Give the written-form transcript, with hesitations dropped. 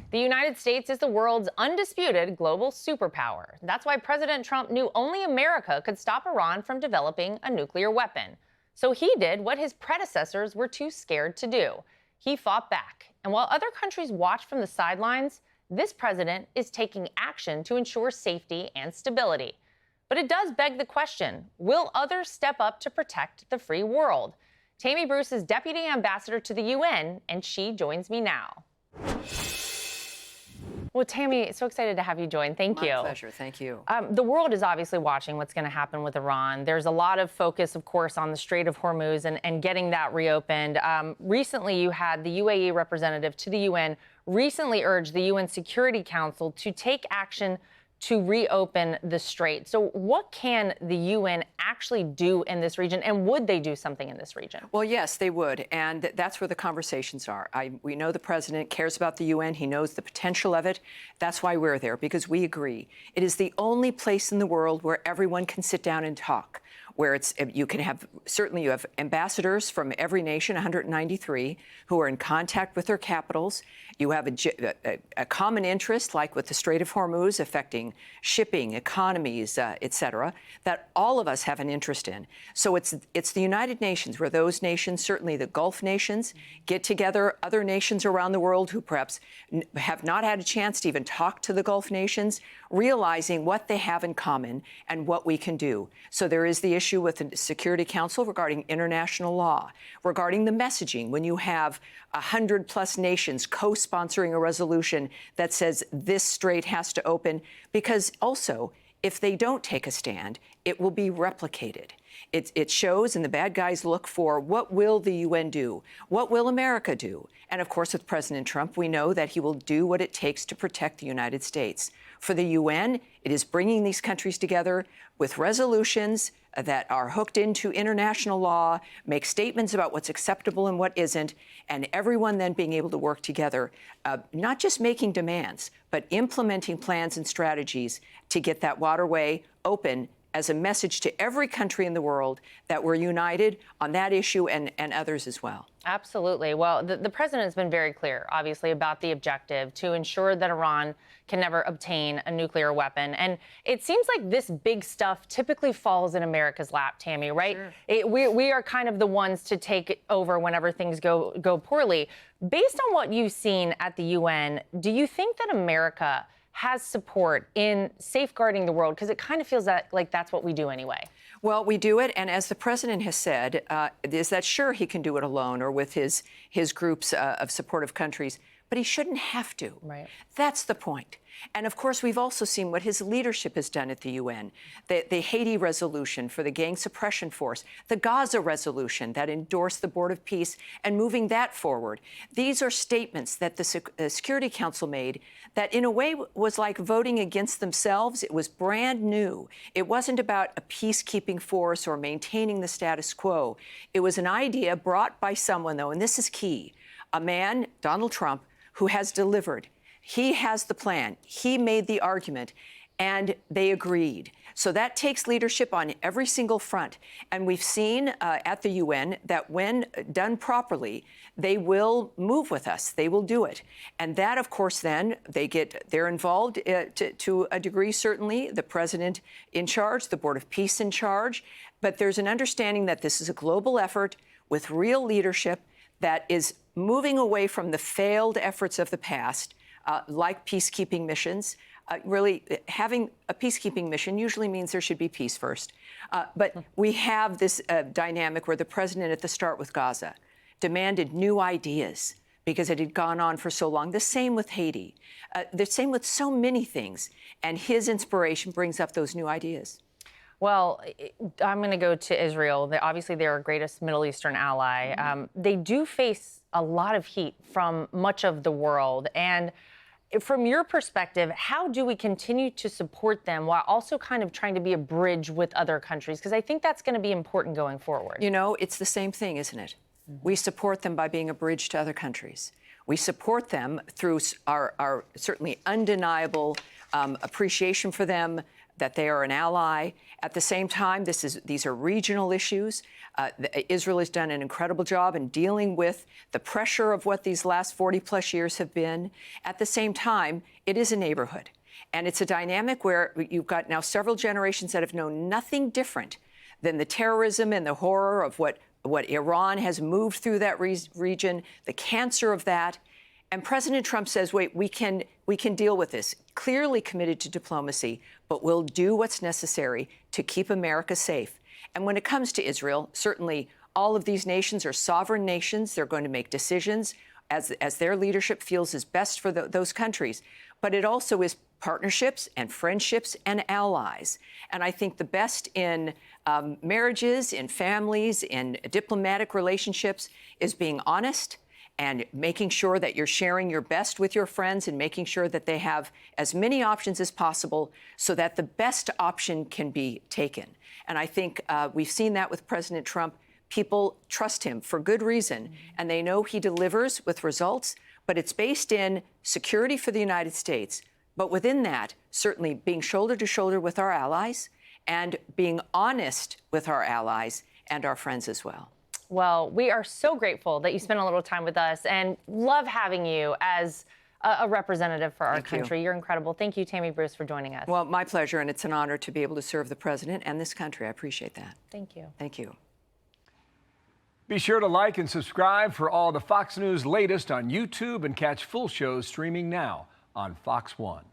The United States is the world's undisputed global superpower. That's why President Trump knew only America could stop Iran from developing a nuclear weapon. So he did what his predecessors were too scared to do. He fought back. And while other countries watch from the sidelines, this president is taking action to ensure safety and stability. But it does beg the question, will others step up to protect the free world? Tammy Bruce is Deputy Ambassador to the UN, and she joins me now. Well, Tammy, so excited to have you join. Thank you. My pleasure. Thank you. The world is obviously watching what's going to happen with Iran. There's a lot of focus, of course, on the Strait of Hormuz and getting that reopened. Recently, you had the UAE representative to the UN recently urged the UN Security Council to take action to reopen the Strait. So what can the UN actually do in this region, and would they do something in this region? Well, yes, they would, and that's where the conversations are. We know the president cares about the UN. He knows the potential of it. That's why we're there, because we agree. It is the only place in the world where everyone can sit down and talk, where you have ambassadors from every nation, 193, who are in contact with their capitals. You have a common interest, like with the Strait of Hormuz, affecting shipping, economies, et cetera, that all of us have an interest in. So it's the United Nations, where those nations, certainly the Gulf nations, get together, other nations around the world who perhaps have not had a chance to even talk to the Gulf nations, realizing what they have in common and what we can do. So there is the issue with the Security Council regarding international law, regarding the messaging. When you have 100+ nations co-sponsoring a resolution that says this strait has to open, because also, if they don't take a stand, it will be replicated. It shows, and the bad guys look for, what will the UN do? What will America do? And of course, with President Trump, we know that he will do what it takes to protect the United States. For the UN, it is bringing these countries together with resolutions that are hooked into international law, make statements about what's acceptable and what isn't, and everyone then being able to work together, not just making demands, but implementing plans and strategies to get that waterway open as a message to every country in the world that we're united on that issue and others as well. Absolutely. Well, the president has been very clear, obviously, about the objective to ensure that Iran can never obtain a nuclear weapon. And it seems like this big stuff typically falls in America's lap, Tammy, right? Sure. We are kind of the ones to take it over whenever things go poorly. Based on what you've seen at the UN, do you think that America has support in safeguarding the world? Because it kind of feels like that's what we do anyway. Well, we do it, and as the president has said, is that sure he can do it alone or with his groups of supportive countries, but he shouldn't have to. Right. That's the point. And of course, we've also seen what his leadership has done at the UN, the Haiti resolution for the gang suppression force, the Gaza resolution that endorsed the Board of Peace and moving that forward. These are statements that the Security Council made that in a way was like voting against themselves. It was brand new. It wasn't about a peacekeeping force or maintaining the status quo. It was an idea brought by someone, though, and this is key, a man, Donald Trump, who has delivered. He has the plan. He made the argument, and they agreed. So that takes leadership on every single front. And we've seen at the UN that when done properly, they will move with us. They will do it. And that, of course, then they're involved to a degree, certainly, the president in charge, the Board of Peace in charge. But there's an understanding that this is a global effort with real leadership that is moving away from the failed efforts of the past, like peacekeeping missions. Really, having a peacekeeping mission usually means there should be peace first. But we have this dynamic where the president at the start with Gaza demanded new ideas because it had gone on for so long. The same with Haiti. The same with so many things. And his inspiration brings up those new ideas. Well, I'm going to go to Israel. Obviously, they're our greatest Middle Eastern ally. They do face a lot of heat from much of the world. And from your perspective, how do we continue to support them while also kind of trying to be a bridge with other countries? Because I think that's going to be important going forward. You know, it's the same thing, isn't it? We support them by being a bridge to other countries. We support them through our certainly undeniable appreciation for them, that they are an ally. At the same time, these are regional issues. Israel has done an incredible job in dealing with the pressure of what these last 40-plus years have been. At the same time, it is a neighborhood. And it's a dynamic where you've got now several generations that have known nothing different than the terrorism and the horror of what Iran has moved through that region, the cancer of that. And President Trump says, wait, we can deal with this. Clearly committed to diplomacy, but we'll do what's necessary to keep America safe. And when it comes to Israel, certainly all of these nations are sovereign nations. They're going to make decisions as their leadership feels is best for those countries. But it also is partnerships and friendships and allies. And I think the best in marriages, in families, in diplomatic relationships is being honest and making sure that you're sharing your best with your friends and making sure that they have as many options as possible so that the best option can be taken. And I think we've seen that with President Trump. People trust him for good reason, and they know he delivers with results, but it's based in security for the United States. But within that, certainly being shoulder to shoulder with our allies and being honest with our allies and our friends as well. Well, we are so grateful that you spent a little time with us and love having you as a representative for our country. You're incredible. Thank you, Tammy Bruce, for joining us. Well, my pleasure, and it's an honor to be able to serve the president and this country. I appreciate that. Thank you. Thank you. Be sure to like and subscribe for all the Fox News latest on YouTube and catch full shows streaming now on Fox One.